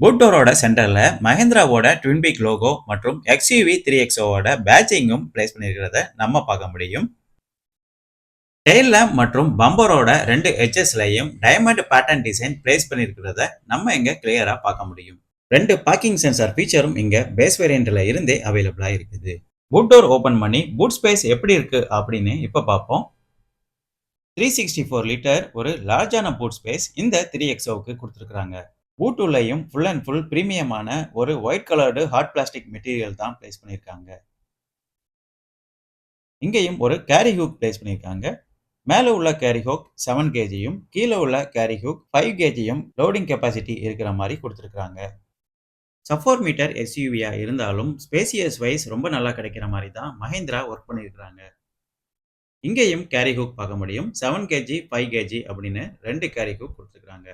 Boot டோரோட சென்டர்ல மஹிந்திராவோட twin peak logo மற்றும் XUV 3XOவோட பேட்சிங்கும் place பண்ணியிருக்கிறத நம்ம பார்க்க முடியும். டெயில் லேம்ப் மற்றும் பம்பரோட 2 எட்ஜஸ்லயும் டைமண்ட் பேட்டர்ன் டிசைன் பிளேஸ் பண்ணியிருக்கிறத நம்ம இங்க கிளியரா பார்க்க முடியும். 2 பார்க்கிங் சென்சார் ஃபீச்சரும் இங்க பேஸ் வேரியண்ட்ல இருந்தே அவைலபிளா இருக்குது. பூட் டோர் ஓபன் பண்ணி பூட் ஸ்பேஸ் எப்படி இருக்கு அப்படின்னு இப்ப பார்ப்போம். 364 லிட்டர் ஒரு லார்ஜான பூட் ஸ்பேஸ் இந்த 3XOவுக்கு கொடுத்திருக்காங்க. பூட் உள்ளேயும் ஃபுல் அண்ட் ஃபுல் பிரீமியமான ஒரு white coloured hard plastic material தான் பிளேஸ் பண்ணியிருக்காங்க. இங்கேயும் ஒரு கேரி ஹூக் பிளேஸ் பண்ணியிருக்காங்க. மேலே உள்ள கேரி ஹூக் 7 கேஜியும் கீழே உள்ள கேரி ஹூக் 5 கேஜியும் லோடிங் கெப்பாசிட்டி இருக்கிற மாதிரி கொடுத்துருக்காங்க. சப் 4 மீட்டர் எஸ்யூவியா இருந்தாலும் ஸ்பேசியஸ் வைஸ் ரொம்ப நல்லா கிடைக்கிற மாதிரி தான் மஹிந்திரா ஒர்க் பண்ணியிருக்காங்க. இங்கேயும் கேரி ஹூக் பார்க்க முடியும். 7 கேஜி 5 கேஜி அப்படின்னு 2 கேரி ஹூக் கொடுத்துருக்காங்க.